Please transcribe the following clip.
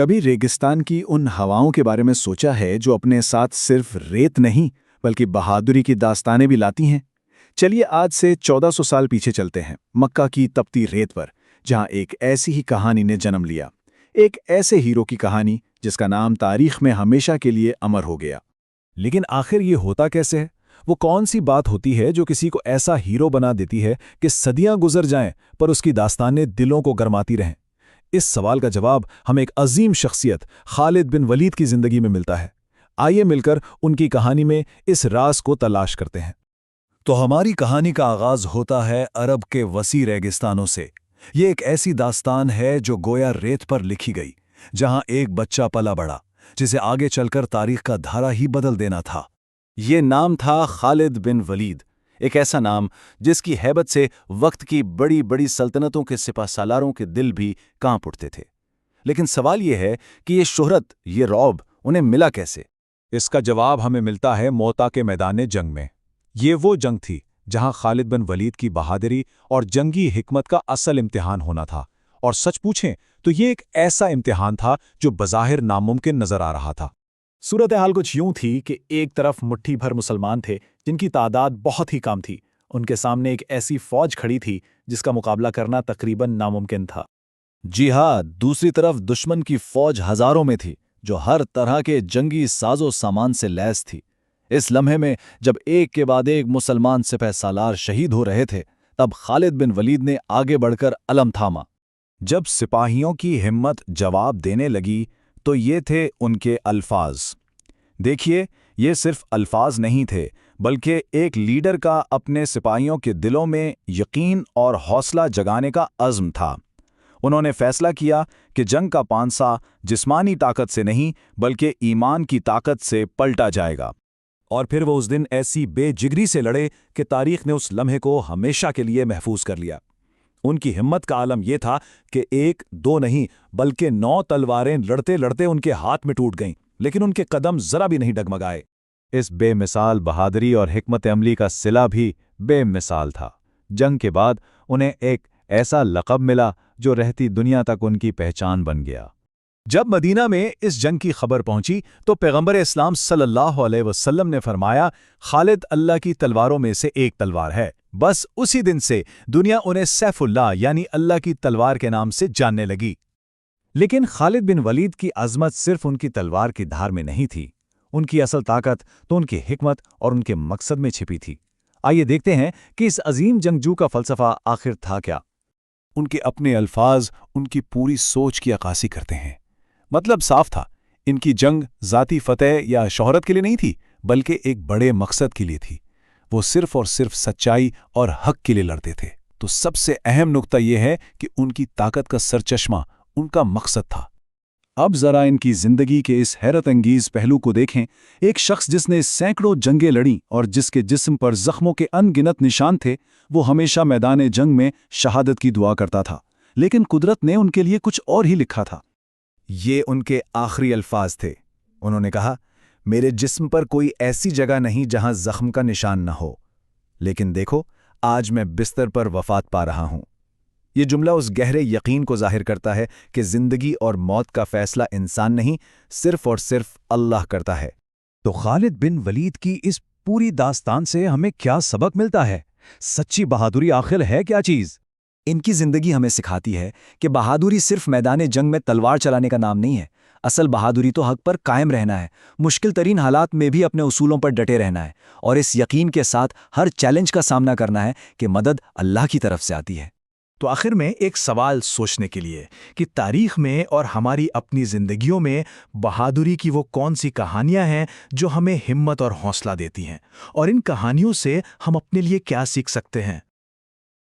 کبھی ریگستان کی ان ہواؤں کے بارے میں سوچا ہے جو اپنے ساتھ صرف ریت نہیں بلکہ بہادری کی داستانیں بھی لاتی ہیں؟ چلیے آج سے 1400 سال پیچھے چلتے ہیں، مکہ کی تپتی ریت پر، جہاں ایک ایسی ہی کہانی نے جنم لیا، ایک ایسے ہیرو کی کہانی جس کا نام تاریخ میں ہمیشہ کے لیے امر ہو گیا۔ لیکن آخر یہ ہوتا کیسے ہے؟ وہ کون سی بات ہوتی ہے جو کسی کو ایسا ہیرو بنا دیتی ہے کہ صدیاں گزر جائیں پر اس کی داستانیں دلوں کو گرماتی رہیں؟ اس سوال کا جواب ہمیں ایک عظیم شخصیت خالد بن ولید کی زندگی میں ملتا ہے۔ آئیے مل کر ان کی کہانی میں اس راز کو تلاش کرتے ہیں۔ تو ہماری کہانی کا آغاز ہوتا ہے عرب کے وسیع ریگستانوں سے۔ یہ ایک ایسی داستان ہے جو گویا ریت پر لکھی گئی، جہاں ایک بچہ پلا بڑا جسے آگے چل کر تاریخ کا دھارا ہی بدل دینا تھا۔ یہ نام تھا خالد بن ولید، ایک ایسا نام جس کی ہیبت سے وقت کی بڑی بڑی سلطنتوں کے سپہ سالاروں کے دل بھی کانپ اٹھتے تھے۔ لیکن سوال یہ ہے کہ یہ شہرت، یہ رعب انہیں ملا کیسے؟ اس کا جواب ہمیں ملتا ہے موتا کے میدان جنگ میں۔ یہ وہ جنگ تھی جہاں خالد بن ولید کی بہادری اور جنگی حکمت کا اصل امتحان ہونا تھا، اور سچ پوچھیں تو یہ ایک ایسا امتحان تھا جو بظاہر ناممکن نظر آ رہا تھا۔ صورتحال کچھ یوں تھی کہ ایک طرف مٹھی بھر مسلمان تھے جن کی تعداد بہت ہی کم تھی، ان کے سامنے ایک ایسی فوج کھڑی تھی جس کا مقابلہ کرنا تقریباً ناممکن تھا۔ جی ہاں، دوسری طرف دشمن کی فوج ہزاروں میں تھی جو ہر طرح کے جنگی ساز و سامان سے لیس تھی۔ اس لمحے میں جب ایک کے بعد ایک مسلمان سپہ سالار شہید ہو رہے تھے، تب خالد بن ولید نے آگے بڑھ کر علم تھاما۔ جب سپاہیوں کی ہمت جواب دینے لگی تو یہ تھے ان کے الفاظ۔ دیکھیے، یہ صرف الفاظ نہیں تھے بلکہ ایک لیڈر کا اپنے سپاہیوں کے دلوں میں یقین اور حوصلہ جگانے کا عزم تھا۔ انہوں نے فیصلہ کیا کہ جنگ کا پانسا جسمانی طاقت سے نہیں بلکہ ایمان کی طاقت سے پلٹا جائے گا، اور پھر وہ اس دن ایسی بے جگری سے لڑے کہ تاریخ نے اس لمحے کو ہمیشہ کے لیے محفوظ کر لیا۔ ان کی ہمت کا عالم یہ تھا کہ ایک دو نہیں بلکہ 9 تلواریں لڑتے لڑتے ان کے ہاتھ میں ٹوٹ گئیں، لیکن ان کے قدم ذرا بھی نہیں ڈگمگائے۔ اس بے مثال بہادری اور حکمت عملی کا صلہ بھی بے مثال تھا۔ جنگ کے بعد انہیں ایک ایسا لقب ملا جو رہتی دنیا تک ان کی پہچان بن گیا۔ جب مدینہ میں اس جنگ کی خبر پہنچی تو پیغمبر اسلام صلی اللہ علیہ وسلم نے فرمایا، خالد اللہ کی تلواروں میں سے ایک تلوار ہے۔ بس اسی دن سے دنیا انہیں سیف اللہ یعنی اللہ کی تلوار کے نام سے جاننے لگی۔ لیکن خالد بن ولید کی عظمت صرف ان کی تلوار کی دھار میں نہیں تھی، ان کی اصل طاقت تو ان کی حکمت اور ان کے مقصد میں چھپی تھی۔ آئیے دیکھتے ہیں کہ اس عظیم جنگجو کا فلسفہ آخر تھا کیا۔ ان کے اپنے الفاظ ان کی پوری سوچ کی عکاسی کرتے ہیں۔ مطلب صاف تھا، ان کی جنگ ذاتی فتح یا شہرت کے لیے نہیں تھی بلکہ ایک بڑے مقصد کے لیے تھی۔ وہ صرف اور صرف سچائی اور حق کے لیے لڑتے تھے۔ تو سب سے اہم نقطہ یہ ہے کہ ان کی طاقت کا سرچشمہ ان کا مقصد تھا۔ اب ذرا ان کی زندگی کے اس حیرت انگیز پہلو کو دیکھیں۔ ایک شخص جس نے سینکڑوں جنگیں لڑیں اور جس کے جسم پر زخموں کے ان گنت نشان تھے، وہ ہمیشہ میدان جنگ میں شہادت کی دعا کرتا تھا، لیکن قدرت نے ان کے لیے کچھ اور ہی لکھا تھا۔ یہ ان کے آخری الفاظ تھے۔ انہوں نے کہا، میرے جسم پر کوئی ایسی جگہ نہیں جہاں زخم کا نشان نہ ہو، لیکن دیکھو آج میں بستر پر وفات پا رہا ہوں۔ یہ جملہ اس گہرے یقین کو ظاہر کرتا ہے کہ زندگی اور موت کا فیصلہ انسان نہیں، صرف اور صرف اللہ کرتا ہے۔ تو خالد بن ولید کی اس پوری داستان سے ہمیں کیا سبق ملتا ہے؟ سچی بہادری آخر ہے کیا چیز؟ ان کی زندگی ہمیں سکھاتی ہے کہ بہادری صرف میدان جنگ میں تلوار چلانے کا نام نہیں ہے۔ اصل بہادری تو حق پر قائم رہنا ہے، مشکل ترین حالات میں بھی اپنے اصولوں پر ڈٹے رہنا ہے، اور اس یقین کے ساتھ ہر چیلنج کا سامنا کرنا ہے کہ مدد اللہ کی طرف سے آتی ہے۔ تو آخر میں ایک سوال سوچنے کے لیے کہ تاریخ میں اور ہماری اپنی زندگیوں میں بہادری کی وہ کون سی کہانیاں ہیں جو ہمیں ہمت اور حوصلہ دیتی ہیں، اور ان کہانیوں سے ہم اپنے لیے کیا سیکھ سکتے ہیں؟